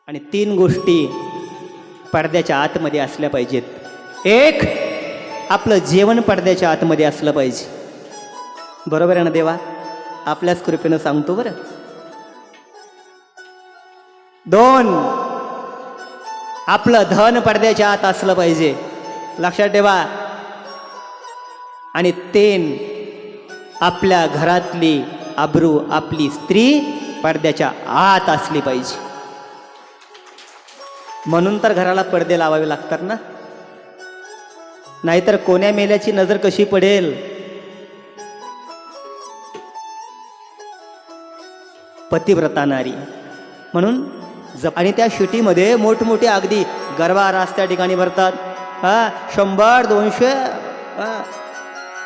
आणि 3 गोष्टी पडद्याच्या आतमध्ये असल्या पाहिजेत. एक, आपलं जेवण पडद्याच्या आतमध्ये असलं पाहिजे. बरोबर आहे ना देवा? आपल्याच कृपेनं सांगतो बरं. 2, आपलं धन पडद्याच्या आत असलं पाहिजे. लक्षात ठेवा. आणि 3, आपल्या घरातली आबरू, आपली स्त्री पडद्याच्या आत असली पाहिजे. म्हणून तर घराला पडदे लावावे लागतात ना, नाहीतर कोण्या मेल्याची नजर कशी पडेल. पतिव्रता नारी म्हणून आणि त्या शिटीमध्ये मोठमोठे अगदी गरबा रास त्या ठिकाणी भरतात. 100, 200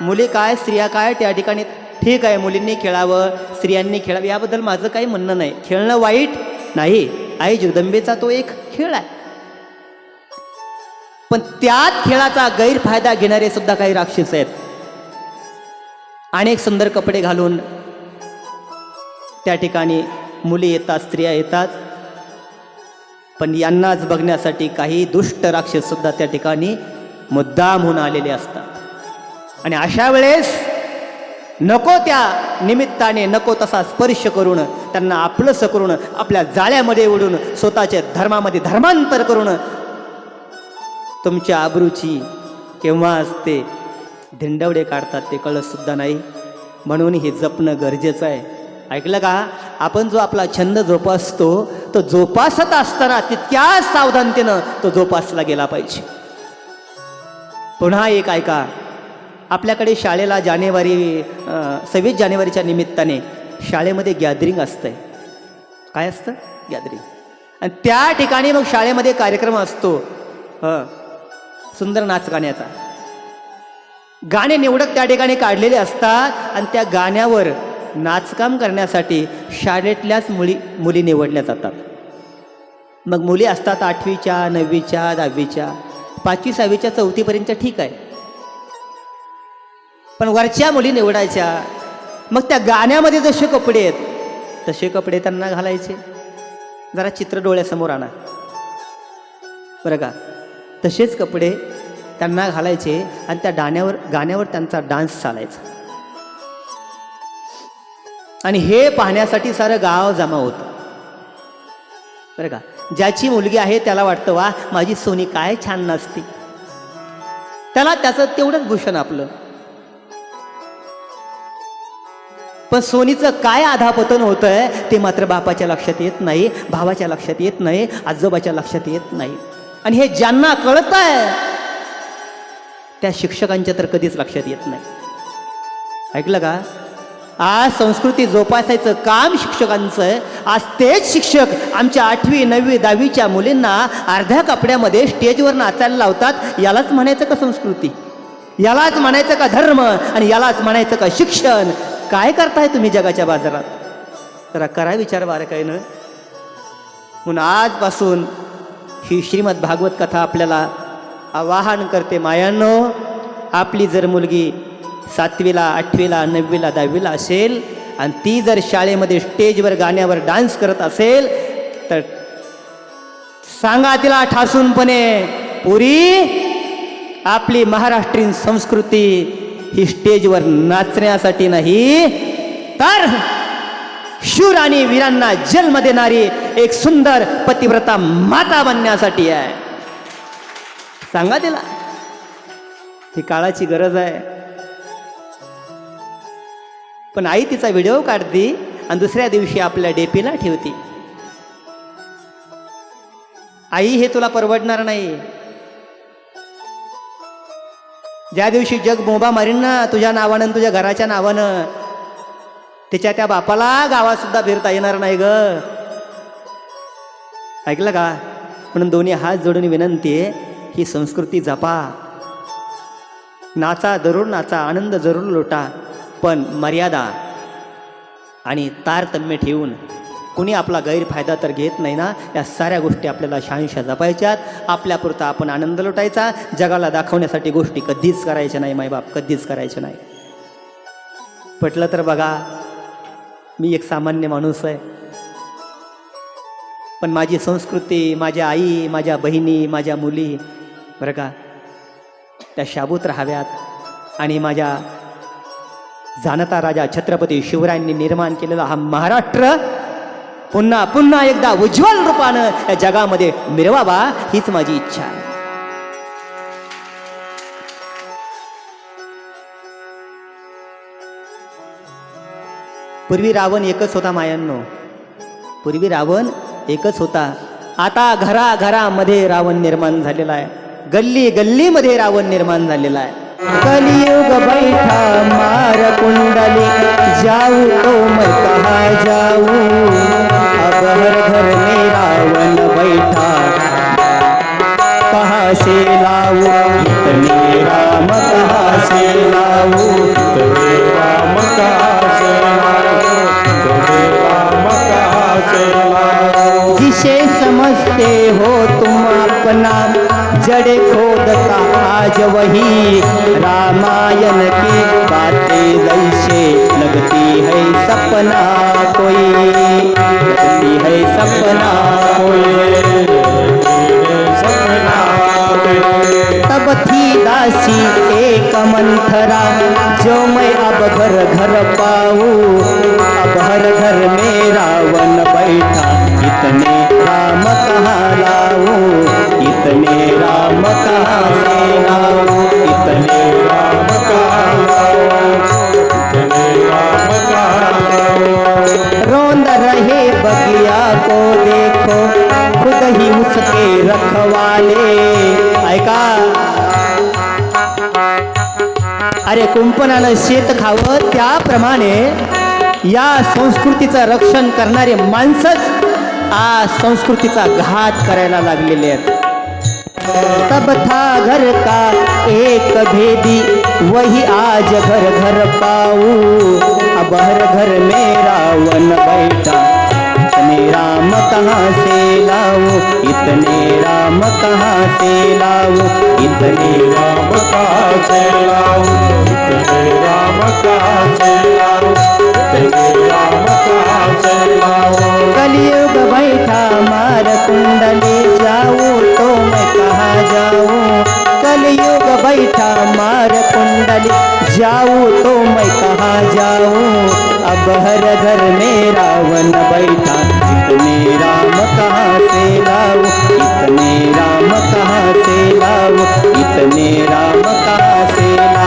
मुली काय स्त्रिया काय त्या ठिकाणी. ठीक आहे, मुलींनी खेळावं, स्त्रियांनी खेळावं, याबद्दल माझं काही म्हणणं नाही. खेळणं वाईट नाही, आई जगदंबेचा तो एक खेळ आहे. पण त्याच खेळाचा गैरफायदा घेणारे सुद्धा काही राक्षस आहेत. अनेक सुंदर कपडे घालून त्या ठिकाणी मुली येतात, स्त्रिया येतात, पण यांनाच बघण्यासाठी काही दुष्ट राक्षस सुद्धा त्या ठिकाणी मुद्दाम होऊन आलेले असतात. आणि अशा वेळेस नको त्या निमित्ताने नको तसा स्पर्श करून, त्यांना आपलंसं करून, आपल्या जाळ्यामध्ये उडून, स्वतःच्या धर्मामध्ये धर्मांतर करून तुमच्या आबरूची केव्हाच ते धिंडवडे काढतात ते कळत सुद्धा नाही. म्हणून हे जपणं गरजेचं आहे. ऐकलं का? आपण जो आपला छंद जोपासतो तो जोपासत असताना तितक्याच सावधानतेनं तो जोपासला गेला पाहिजे. पुन्हा एक ऐका, आपल्याकडे शाळेला 26 जानेवारीच्या निमित्ताने शाळेमध्ये गॅदरिंग असतंय. काय असतं? गॅदरिंग. आणि त्या ठिकाणी मग शाळेमध्ये कार्यक्रम असतो सुंदर नाच गाण्याचा. गाणे निवडक त्या ठिकाणी काढलेले असतात आणि त्या गाण्यावर नाचकाम करण्यासाठी शाळेतल्याच मुली निवडल्या जातात. मग मुली असतात 8वीच्या, 9वीच्या, 10वीच्या, 5वी, 6वीच्या, 4थीपर्यंतच्या. ठीक आहे, पण वरच्या मुली निवडायच्या. मग त्या गाण्यामध्ये जसे कपडे आहेत तसे कपडे त्यांना घालायचे. जरा चित्र डोळ्यासमोर आणा बरं का. तसेच कपडे त्यांना घालायचे आणि त्या गाण्यावर त्यांचा डान्स चालायचा. आणि हे पाहण्यासाठी सारं गाव जमा होतं बरं का. ज्याची मुलगी आहे त्याला वाटतं वा माझी सोनी काय छान नाचते. त्याला त्याचं तेवढंच भूषण आपलं. पण सोनीचं काय आधापतन होतंय ते मात्र बापाच्या लक्षात येत नाही, भावाच्या लक्षात येत नाही, आजोबाच्या लक्षात येत नाही. आणि हे ज्यांना कळत आहे त्या शिक्षकांच्या तर कधीच लक्षात येत नाही. ऐकलं का? आज संस्कृती जोपासायचं काम शिक्षकांचं आहे. आज तेच शिक्षक आमच्या 8वी, 9वी, 10वीच्या मुलींना अर्ध्या कपड्यामध्ये स्टेजवर नाचायला लावतात. यालाच म्हणायचं का संस्कृती? यालाच म्हणायचं का धर्म? आणि यालाच म्हणायचं का शिक्षण? काय करताय तुम्ही जगाच्या बाजारात? जरा करा विचार बारकाईनं. म्हणून आजपासून ही श्रीमद भागवत कथा आपल्याला आवाहन करते. मायांनो, आपली जर मुलगी 7वीला, 8वीला, 9वीला, 10वीला असेल आणि ती जर शाळेमध्ये स्टेजवर गाण्यावर डान्स करत असेल तर सांगा तिला ठासूनपणे, पुरी आपली महाराष्ट्रीयन संस्कृती ही स्टेजवर नाचण्यासाठी नाही तर शूर आणि वीरांना जन्म देणारी एक सुंदर पतिव्रता माता बनण्यासाठी आहे. सांगा तिला, ही काळाची गरज आहे. पण आई तिचा व्हिडिओ काढते आणि दुसऱ्या दिवशी आपल्या डेपीला ठेवते. आई, हे तुला परवडणार नाही. ज्या दिवशी जग बोंबा मारीन ना तुझ्या नावानं, तुझ्या घराच्या नावानं, त्याच्या त्या बापाला गावात सुद्धा फिरता येणार नाही ग. ऐकलं का? म्हणून दोन्ही हात जोडून विनंती आहे, ही संस्कृती जपा. नाचा जरूर नाचा, आनंद जरूर लोटा, पण मर्यादा आणि तारतम्य ठेवून. कुणी आपला गैरफायदा तर घेत नाही ना. या साऱ्या गोष्टी आपल्याला शहानिशा जपायच्यात. आपल्यापुरता आपण आनंद लुटायचा. जगाला दाखवण्यासाठी गोष्टी कधीच करायच्या नाही मायबाप, कधीच करायच्या नाही. पटलं तर बघा, मी एक सामान्य माणूस आहे. पण माझी संस्कृती, माझ्या आई, माझ्या बहिणी, माझ्या मुली बरं का त्या शाबूत राहाव्यात आणि माझ्या जाणता राजा छत्रपती शिवरायांनी निर्माण केलेला हा महाराष्ट्र पुन्हा पुन्हा एकदा उज्ज्वल रूपानं या जगामध्ये मिरवावा हीच माझी इच्छा आहे. पूर्वी रावण एकच होता मायांनो, पूर्वी रावण एकच होता. आता घराघरामध्ये रावण निर्माण झालेला आहे, गल्ली गल्लीमध्ये रावण निर्माण झालेला आहे. कलियुग बैठा मार कुंडली जाऊ तो मैं कहा जाऊ, अब हर घर में रावण बैठा कहाँ से लाऊं, इतने राम कहाँ से लाऊं, इतने राम कहाँ से लाऊं, इतने राम कहाँ से लाऊं. जिसे समझते हो तुम अपना जड़ खोदता आज वही, रामायण की बातें जैसे लगती है सपना कोई, लगती है सपना कोई, सपना तब थी दासी एक मंथरा जो मैं अब घर घर पाऊँ, अब हर घर में रावण बैठा इतने राम कहाँ लाऊं, इतने राम कहाँ से लाऊं, इतने राम कहाँ लाऊं, इतने राम कहाँ लाऊं. रोंद रहे बगिया को देखो खुद ही उसके रखवाले. ऐका अरे कुंपणानं शेत खावं त्याप्रमाणे या संस्कृतीचं रक्षण करणारे माणसंच आज संस्कृतीचा घात करायला लागलेले आहेत. तब था घर का एक भेदी वही आज घर घर पाऊं, अब हर घर में रावण बैठा इतने राम कहाँ से लाऊं, इतने राम कहाँ से लाऊं, इतने राम कहाँ से लाऊं, इतने राम कहाँ से लाऊं, इतने राम कहाँ से लाऊं. कलियुग बैठा मार कुंडली जाऊं तो मैं कहाँ जाऊं, कलियुग बैठा मार कुंडली जाऊं तो मैं कहाँ जाऊं, अब हर घर में रावण बैठा इतने राम कहाँ से लाऊं, इतने राम कहाँ से लाऊं, इतने राम कहाँ से लाऊं.